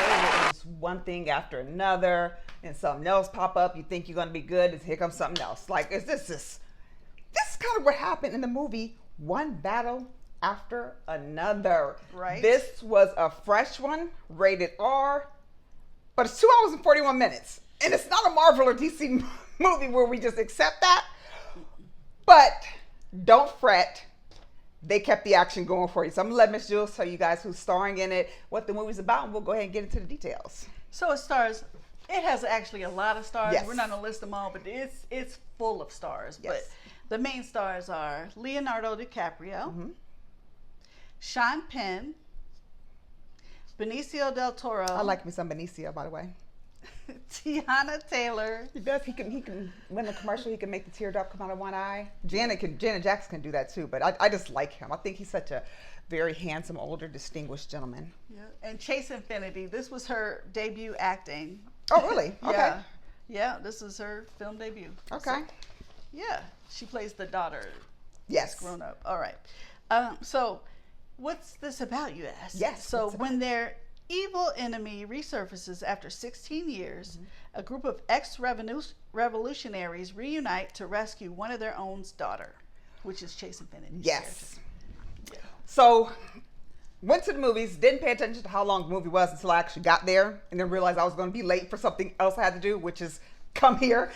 it was one thing after another, and something else pop up. You think you're going to be good, and here comes something else. Like, this is kind of what happened in the movie. One battle after another. Right. This was a fresh one, rated R, but it's 2 hours and 41 minutes. And it's not a Marvel or DC movie where we just accept that. But don't fret. They kept the action going for you. So I'm going to let Miss Jules tell you guys who's starring in it, what the movie's about, and we'll go ahead and get into the details. So it has actually a lot of stars. Yes. We're not going to list them all, but it's full of stars. Yes. But the main stars are Leonardo DiCaprio, Sean Penn, Benicio del Toro. I like me some Benicio, by the way. Tiana Taylor. He does. He can win the commercial. He can make the teardrop come out of one eye. Janet Jackson can do that too. But I just like him. I think he's such a very handsome, older, distinguished gentleman. Yeah. And Chase Infinity. This was her debut acting. Oh, really? Okay. Yeah. This is her film debut. Okay. So, yeah. She plays the daughter. Yes. Grown up. All right. So, what's this about, you ask? Yes. So when their evil enemy resurfaces after 16 years, a group of ex-revolutionaries reunite to rescue one of their own's daughter, which is Chase Infinity. Yes. Yeah. So, went to the movies, didn't pay attention to how long the movie was until I actually got there, and then realized I was going to be late for something else I had to do, which is come here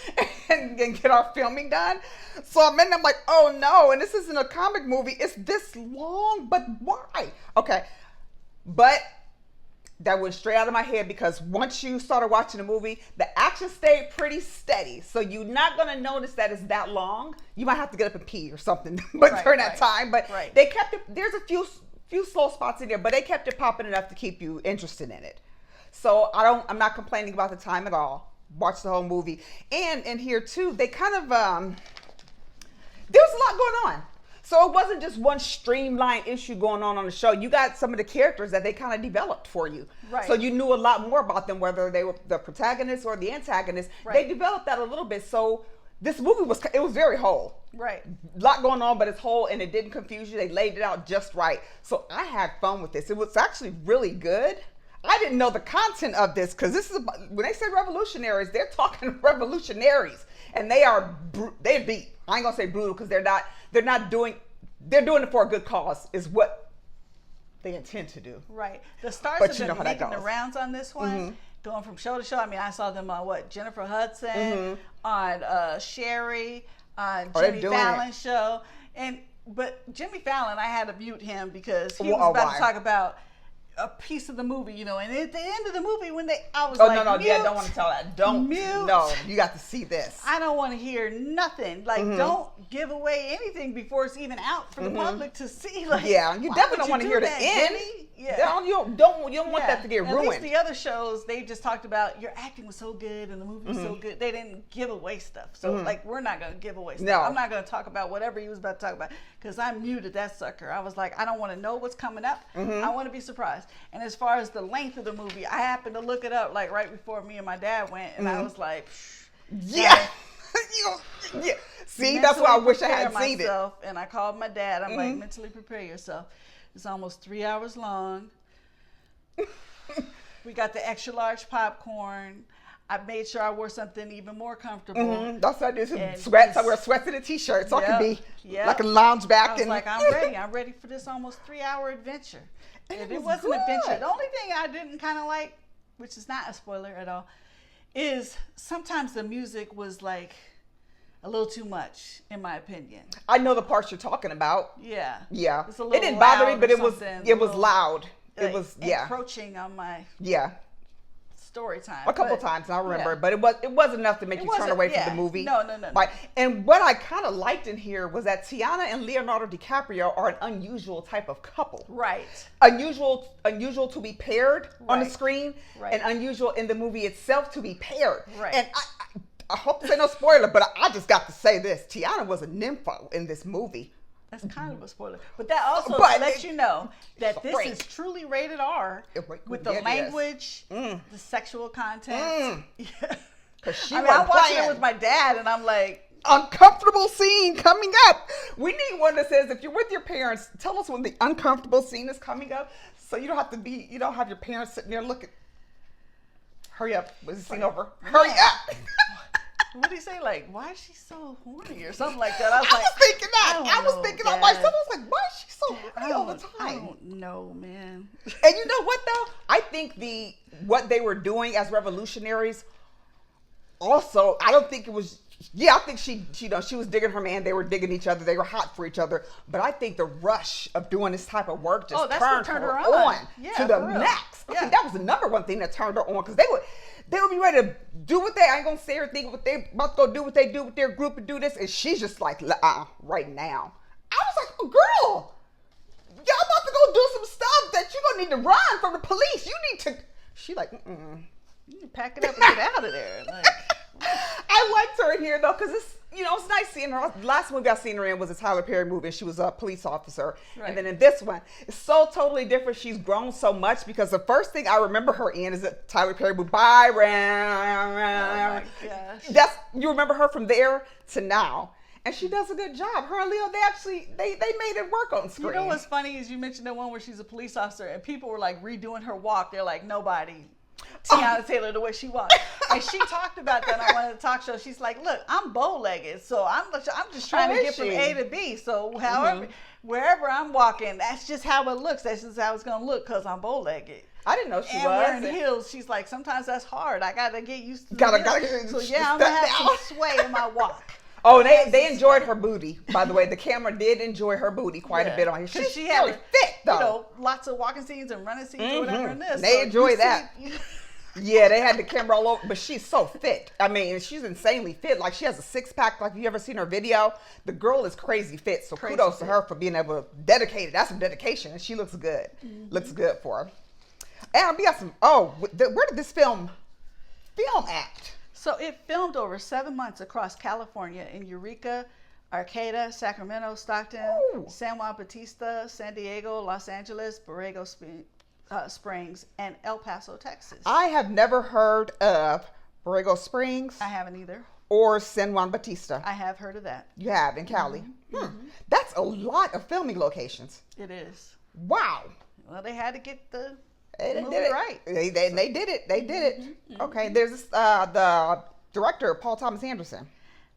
and get our filming done. So I'm like, oh no, and this isn't a comic movie. It's this long, but why? Okay. But that went straight out of my head because once you started watching the movie, the action stayed pretty steady. So you're not going to notice that it's that long. You might have to get up and pee or something during that time. But they kept it, there's a few slow spots in there, but they kept it popping enough to keep you interested in it. So I'm not complaining about the time at all. Watch the whole movie. And in here too, they kind of, there was a lot going on. So it wasn't just one streamlined issue going on the show. You got some of the characters that they kind of developed for you. Right. So you knew a lot more about them, whether they were the protagonists or the antagonists. Right. They developed that a little bit. So this movie was very whole. Right. A lot going on, but it's whole and it didn't confuse you. They laid it out just right. So I had fun with this. It was actually really good. I didn't know the content of this because this is when they say revolutionaries, they're talking revolutionaries, and they're beat. I ain't gonna say brutal because they're doing it for a good cause is what they intend to do. Right. The stars But have been making the rounds on this one, going from show to show. I mean, I saw them on Jennifer Hudson, on Sherry, on Jimmy Fallon's show, but Jimmy Fallon, I had to mute him because he was about to talk about a piece of the movie, and at the end of the movie I was like, no, yeah, don't want to tell that. Don't mute. No, you got to see this. I don't want to hear nothing. Like, don't give away anything before it's even out for the public to see. Like, yeah, you definitely don't want to hear the end. Yeah, you don't want that to get ruined. At least the other shows, they just talked about your acting was so good and the movie was so good. They didn't give away stuff. So like, we're not going to give away stuff. No. I'm not going to talk about whatever he was about to talk about because I muted that sucker. I was like, I don't want to know what's coming up. I want to be surprised. And as far as the length of the movie, I happened to look it up like right before me and my dad went, and I was like, yeah. Yeah. See, that's why I wish I had seen it. And I called my dad. I'm like, mentally prepare yourself. It's almost 3 hours long. We got the extra large popcorn. I made sure I wore something even more comfortable. That's what I do. Sweats. I wear sweats and a t-shirt, so I can be like a lounge back. I was like, I'm ready. I'm ready for this almost 3 hour adventure. And it was an adventure. The only thing I didn't kind of like, which is not a spoiler at all, is sometimes the music was like a little too much, in my opinion. I know the parts you're talking about. Yeah. Yeah. It's a little it didn't bother me, but it was loud. Like, it was encroaching on my story time. A couple times, I remember, but it wasn't enough to make you turn away from the movie. No. Right. And what I kind of liked in here was that Tiana and Leonardo DiCaprio are an unusual type of couple. Right. Unusual to be paired on the screen, and unusual in the movie itself to be paired. Right. And I hope to say no spoiler, but I just got to say this: Tiana was a nympho in this movie. That's kind of a spoiler. But that also lets you know that this is truly rated R with the language, the sexual content. Because I'm watching it with my dad, and I'm like, uncomfortable scene coming up. We need one that says, if you're with your parents, tell us when the uncomfortable scene is coming up, so you don't have to have your parents sitting there looking. Hurry up. Was the scene over? Hurry up. What did he say? Like, why is she so horny or something like that? I was thinking that. I was thinking on myself. I was like, why is she so horny all the time? I don't know, man. And you know what though? I think what they were doing as revolutionaries. Also, I don't think it was. Yeah, I think she was digging her man. They were digging each other. They were hot for each other. But I think the rush of doing this type of work just turned her on to the max. I think that was the number one thing that turned her on, because they would be ready to do what I ain't gonna say everything, what they about to go do what they do with their group and do this, and she's just like, right now. I was like, oh, girl, y'all about to go do some stuff that you're gonna need to run from the police. You need to. She like, you need to pack it up and get out of there. Like, I liked her in here though, because it's nice seeing her. The last movie I seen her in was a Tyler Perry movie, and she was a police officer. Right. And then in this one, it's so totally different. She's grown so much, because the first thing I remember her in is a Tyler Perry movie, Byron. Oh my gosh. You remember her from there to now. And she does a good job. Her and Leo, they made it work on screen. You know what's funny is you mentioned the one where she's a police officer and people were like redoing her walk. They're like, nobody. Tiana Taylor, the way she walked. And she talked about that on one of the talk shows. She's like, look, I'm bow-legged, so I'm just trying to get from A to B. So wherever I'm walking, that's just how it looks. That's just how it's going to look, because I'm bow-legged. I didn't know she was. And wearing heels, she's like, sometimes that's hard. I got to get used to it. So yeah, I'm going to have some sway in my walk. Oh, they enjoyed her booty. By the way, the camera did enjoy her booty quite a bit on here. She's really fit, though. Lots of walking scenes and running scenes or whatever in this. They enjoy that. Yeah, they had the camera all over, but she's so fit. I mean, she's insanely fit. Like, she has a six-pack. Like, you ever seen her video? The girl is crazy fit. So kudos to her for being able to dedicate it. That's some dedication, and she looks good. Looks good for her. And we got some. Where did this film at? So it filmed over 7 months across California in Eureka, Arcata, Sacramento, Stockton, San Juan Bautista, San Diego, Los Angeles, Borrego Springs, and El Paso, Texas. I have never heard of Borrego Springs. I haven't either. Or San Juan Bautista. I have heard of that. You have in Cali. That's a lot of filming locations. It is. Wow. Well, they had to get the movie right. They did it. They did it. Okay. There's the director, Paul Thomas Anderson.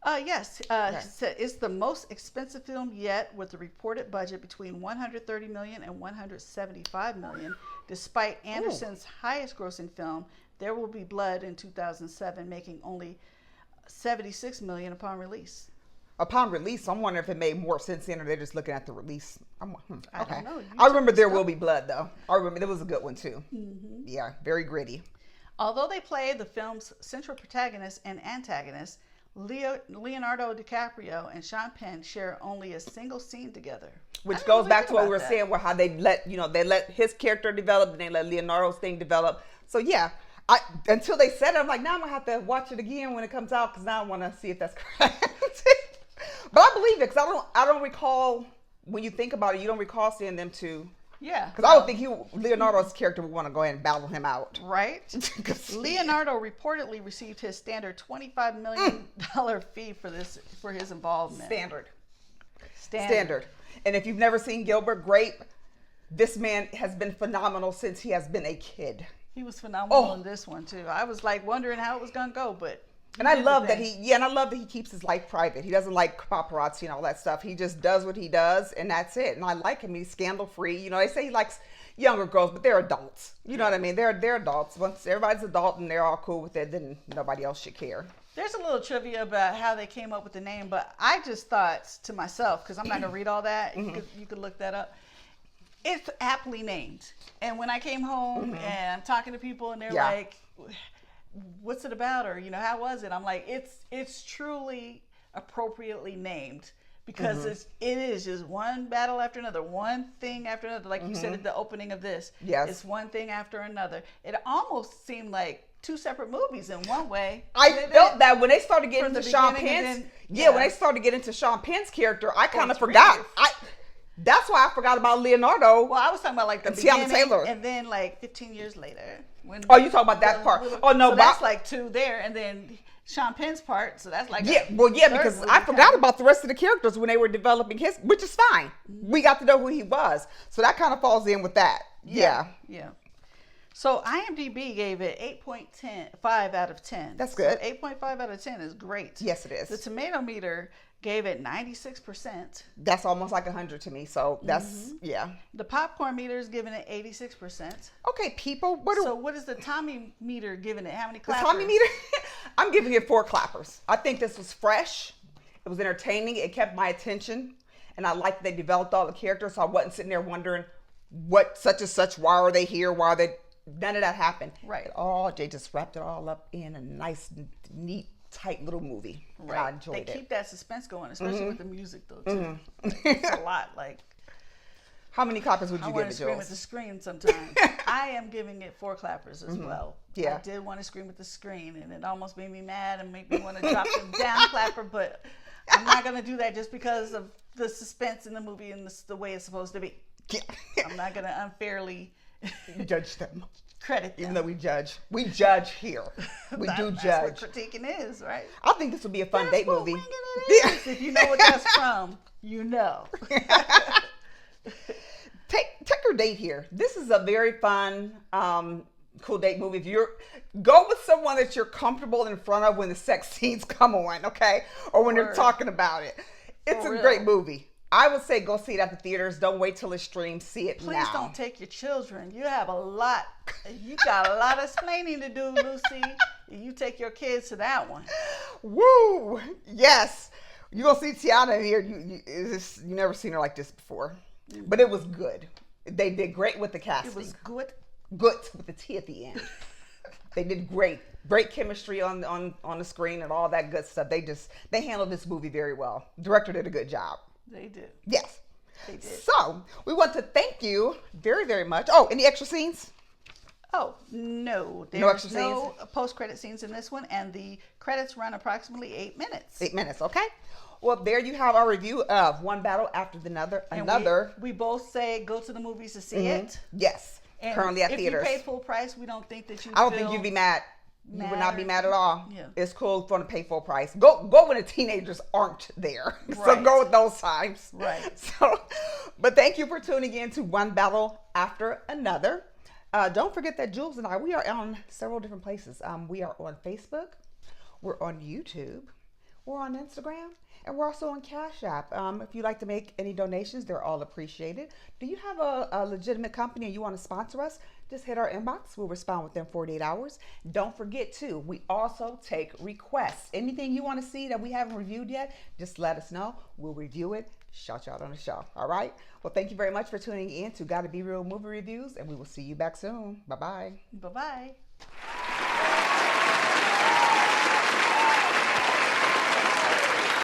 Yes. It's the most expensive film yet, with a reported budget between $130 million and $175 million. Despite Anderson's highest grossing film, There Will Be Blood, in 2007, making only $76 million upon release. Upon release, I'm wondering if it made more sense then, or they're just looking at the release. Okay. I don't know. I remember There Will Be Blood, though. I remember that was a good one, too. Yeah, very gritty. Although they play the film's central protagonist and antagonist, Leonardo DiCaprio and Sean Penn share only a single scene together. Which goes back to what we were saying, where how they let his character develop, and they let Leonardo's thing develop. So yeah, until they said it, I'm like, now I'm gonna have to watch it again when it comes out, because now I want to see if that's correct. But I believe it, because I don't recall, when you think about it, you don't recall seeing them two. Yeah. Because I would think Leonardo's character would want to go ahead and battle him out. Right. Leonardo reportedly received his standard $25 million fee for his involvement. Standard. And if you've never seen Gilbert Grape, this man has been phenomenal since he has been a kid. He was phenomenal in this one too. I was like wondering how it was gonna go, but I love that he keeps his life private. He doesn't like paparazzi and all that stuff. He just does what he does, and that's it. And I like him. He's scandal free. You know, they say he likes younger girls, but they're adults. You know what I mean? They're adults. Once everybody's adult and they're all cool with it, then nobody else should care. There's a little trivia about how they came up with the name, but I just thought to myself, because I'm not gonna read all that. You could look that up. It's aptly named. And when I came home and I'm talking to people and they're like, what's it about, or how was it? I'm like, it's truly appropriately named, because it is just one battle after another, one thing after another, like you said at the opening of this. Yes, it's one thing after another. It almost seemed like two separate movies in one way. I felt that when they started getting into Sean Penn's when they started getting into Sean Penn's character, I kind of forgot. That's why I forgot about Leonardo. Well, I was talking about like the beginning, Taylor, and then like 15 years later. You talking about that part? So that's like two there, and then Sean Penn's part. So that's like because I forgot about the rest of the characters when they were developing his, which is fine. We got to know who he was, so that kind of falls in with that. Yeah. So IMDb gave it 8.5 out of 10. That's good. So 8.5 out of 10 is great. Yes, it is. The tomato meter gave it 96%. That's almost like 100 to me. So that's, yeah. The popcorn meter is giving it 86%. Okay, people. So what is the Thommi meter giving it? How many The clappers? Thommi meter? I'm giving it 4 clappers. I think this was fresh. It was entertaining. It kept my attention. And I liked that they developed all the characters. So I wasn't sitting there wondering what such and such, why are they here? Why are they... None of that happened. Right. They just wrapped it all up in a nice, neat, tight little movie. Right. I enjoyed it. They keep that suspense going, especially with the music, though, too. It's a lot. Like, how many clappers would you give it, Jules? I want to scream at the screen sometimes. I am giving it 4 clappers as well. Yeah. I did want to scream at the screen, and it almost made me mad and made me want to drop the down clapper, but I'm not going to do that just because of the suspense in the movie and the way it's supposed to be. Yeah. I'm not going to unfairly judge them. Credit them. Even though we judge. We judge here. We do judge. That's what critiquing is, right? I think this would be a fun date movie. If you know what that's from, you know. Take your date here. This is a very fun, cool date movie. If you're go with someone that you're comfortable in front of when the sex scenes come on, okay, or when they're talking about it. It's a great movie. I would say go see it at the theaters. Don't wait till it's streamed. See it now. Please don't take your children. You have a lot. You got a lot of explaining to do, Lucy. You take your kids to that one. Woo! Yes. You're going to see Tiana in here. You never seen her like this before. But it was good. They did great with the casting. It was good. Good with the T at the end. They did great. Great chemistry on the screen and all that good stuff. They handled this movie very well. The director did a good job. They did. Yes. They did. So, we want to thank you very, very much. Oh, any extra scenes? Oh, no. No extra no post-credit scenes in this one, and the credits run approximately 8 minutes. 8 minutes, okay. Well, there you have our review of One Battle After Another. We both say go to the movies to see it. Yes. And currently at theaters. If you paid full price, we don't think that you I don't think you'd be mad. You would not be mad at all. Yeah. It's cool for them to pay full price. Go when the teenagers aren't there. Right. So go with those times. Right. So, but thank you for tuning in to One Battle After Another. Don't forget that Jules and I, we are on several different places. We are on Facebook. We're on YouTube. We're on Instagram. And we're also on Cash App. If you'd like to make any donations, they're all appreciated. Do you have a legitimate company and you want to sponsor us? Just hit our inbox. We'll respond within 48 hours. Don't forget, too, we also take requests. Anything you want to see that we haven't reviewed yet, just let us know. We'll review it. Shout you out on the show. All right? Well, thank you very much for tuning in to GottaBeReel Movie Reviews, and we will see you back soon. Bye-bye. Bye-bye.